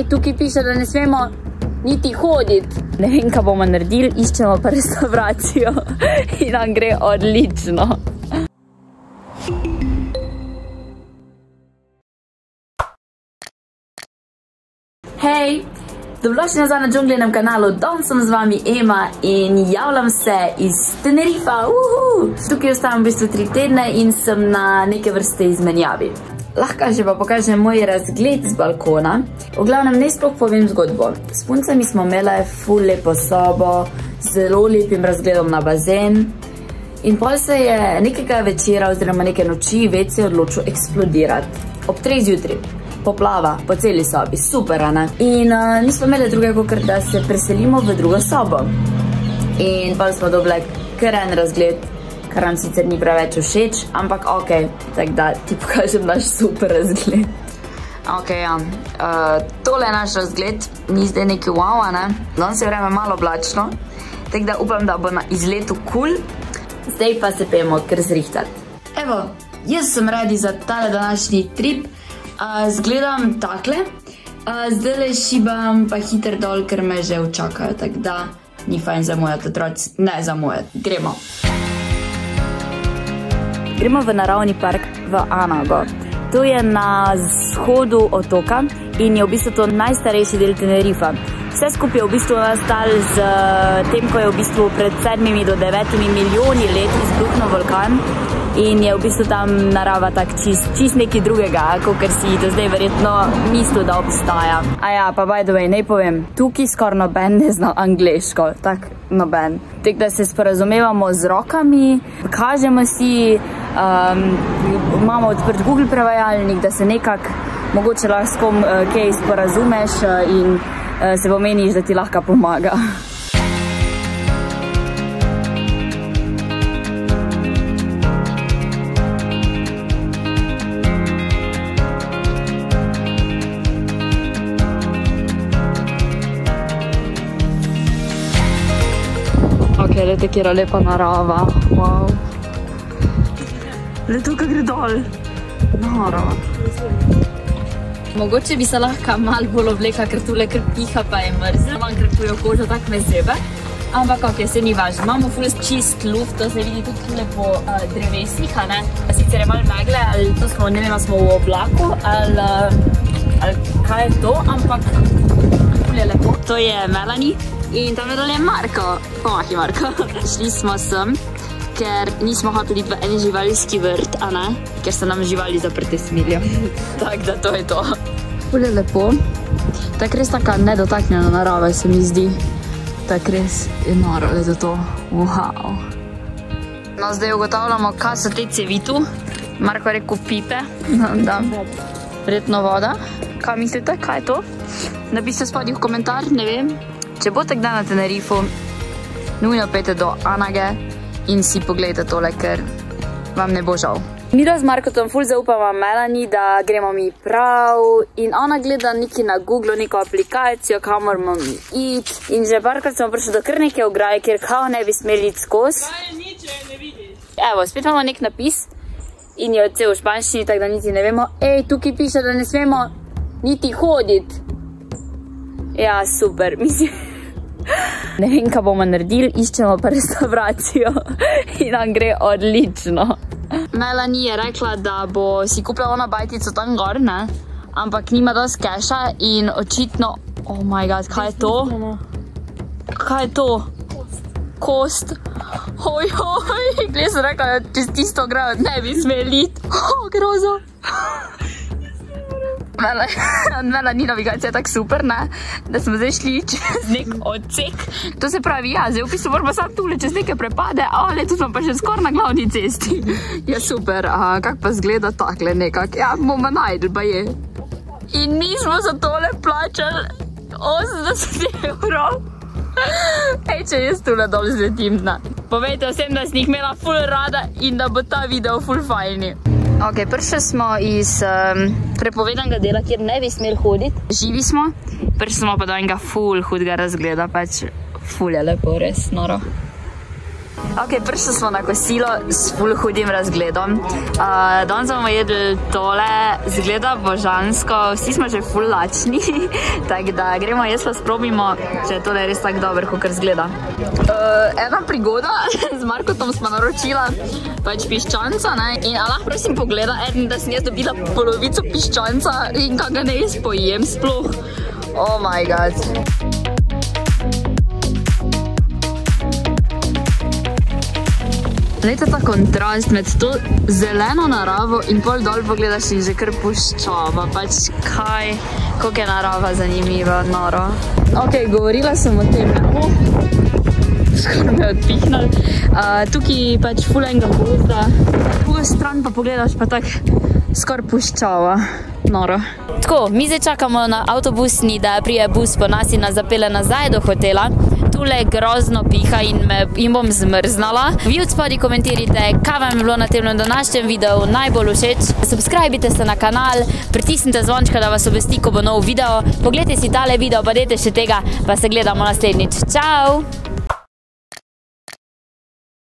ej, tukaj piše, da ne smemo niti hoditi. Ne vem, kaj bomo naredili, iščemo pa restauracijo in nam gre odlično. Hej! Dobrodošli nazaj na džungljenem kanalu, danes sem z vami Ema in javljam se iz Tenerifa. Tukaj ostajam v bistvu 3 tedne in sem na neke vrste izmenjavi. Lahko že pa pokažem moj razgled z balkona. V glavnem ne sploh povem zgodbo. S puncami smo imele ful lepo sobo, zelo lepim razgledom na bazen. In pol se je nekega večera oziroma neke noči WC odločil eksplodirati. Ob 3 zjutraj. Poplava po celi sobi, super, ne? In nismo imeli drugega, kot da se preselimo v drugo sobo. In pa smo dobili kar en razgled, kar nam sicer ni preveč všeč, ampak ok, tako da ti pokažem naš super razgled. Ok, ja, tole je naš razgled, ni zdaj neki wow, ne? Danes je vreme malo oblačno, tako da upam, da bo na izletu cool. Zdaj pa se pojemo kar zrihtati. Evo, jaz sem ready za tale današnji trip. Zgledam takle, zdajle šibam pa hiter dol, ker me že učakajo, tako da ni fajn zamujati otroci, ne zamujati, gremo. Gremo v naravni park v Anago. To je na vzhodu otoka in je v bistvu to najstarejši del Tenerifa. Vse skupaj je v bistvu nastal z tem, ko je v bistvu pred 7 do 9 milijoni let izbruhnil vulkan. In je v bistvu tam narava tak čist nekaj drugega, kot si do zdaj verjetno mislil, da obstaja. A ja, pa by the way, ne povem, tukaj skoraj noben ne zna angleško, tak noben. Tako da se sporazumevamo z rokami, kažemo si, imamo odprt Google prevajalnik, da se nekako mogoče lahko s kom kaj sporazumeš in se pomeniš, da ti lahko pomaga. Gledajte, kjera lepa narava, wow. Le tukaj gre dol, narava. Mogoče bi se lahko malo bolj obleka, ker tule kar piha pa je mrzlo. Imam krpujo kožo, tak me zebe. Ampak ok, se ni važno. Imamo ful čist luft, to se vidi tudi tule po drevesih, a ne? Sicer je malo megle, ali to smo, ne vem, smo v oblaku, ali kaj je to, ampak ful je lepo. To je Melanie. In tam je dole Marko, pomahi Marko. Šli smo sem, ker nismo hoteli v en živalski vrt, a ne? Ker se nam živali zaprte smilijo. Tako da to je to. Ful je lepo. Tako res taka nedotaknjena narava se mi zdi. Tako res je noro, da je to. Wow. No, zdaj ugotavljamo, kaj so te cevi tu. Marko je rekel pipe. Da. Verjetno voda. Kaj mislite, kaj je to? Napišite spodaj v komentar, ne vem. Če boste kdaj na Tenerifu, nujno pejte do Anage in si pogledajte tole, ker vam ne bo žal. Midva z Markotom ful zaupava Melanie, da gremo mi prav in ona gleda nekaj na Google, neko aplikacijo, kamor moramo iti. In že parkrat smo prišli do kar neke ograje, kjer kao ne bi smeli iti skozi. Evo, spet imamo nek napis in je vse v španščini, tako da niti ne vemo. Ej, tukaj piše, da ne smemo niti hoditi. Ja, super, mislim. Ne vem, kaj bomo naredili, iščemo pa restauracijo in nam gre odlično. Melanie je rekla, da bo si kupila ono bajtico tam gor, ne? Ampak nima dosti keša in očitno... Oh my god, kaj je to? Kaj je to? Kost. Ojoj, gled sem rekla, da čez tisto ograjo ne bi smeli iti. Grozo. Melanie navigacija je tako super, ne? Da smo zdaj šli čez nek odsek. To se pravi, ja, zdaj v bistvu moramo samo tule čez neke prepade, ale tu smo pa še skoraj na glavni cesti. Ja, super, kak pa zgleda takle nekak. Ja, bomo najdli, pa je. In nismo za tole plačali 80 €. Ej, če jaz tule dol zletim, ne. Povejte vsem, da sem jih imela ful rada in da bo ta video ful fajni. Ok, prišli smo iz prepovedanega dela, kjer ne bi smeli hoditi. Živi smo, prišli smo pa do enega ful hudega razgleda, pač ful je lepo, res noro. Ok, prišli smo na kosilo s ful hudim razgledom. Danes bomo jedli tole, zgleda božansko, vsi smo že ful lačni, tako da gremo jaz pa sprobimo, če je tole res tako dobro, kakor zgleda. Ena prigoda, z Markotom smo naročila pač piščanca, ne, in lahko prosim pogleda, da sem jaz dobila polovico piščanca in kako ga ne jaz pojem sploh. Oh my god. Glejte ta kontrast med to zeleno naravo in pol dol pogledaš in že kar puščava, pač kaj, koliko je narava zanimiva, noro. Ok, govorila sem o tem, skoro me odpihnali. Tukaj pač ful enega gozda, drugo stran pa pogledaš pa tak skor puščava, noro. Tako, mi zdaj čakamo na avtobusni, da prije bus po nas in nas zapele nazaj do hotela. Tule grozno piha in bom zmrznala. Vi od spodaj komentirajte, kaj vam je bilo na tem današnjem videu najbolj všeč. Subscribite se na kanal, pritisnite zvončka, da vas obvesti, ko bo nov video. Poglejte si tale video, pa dajte še tega, pa se gledamo naslednjič. Čau!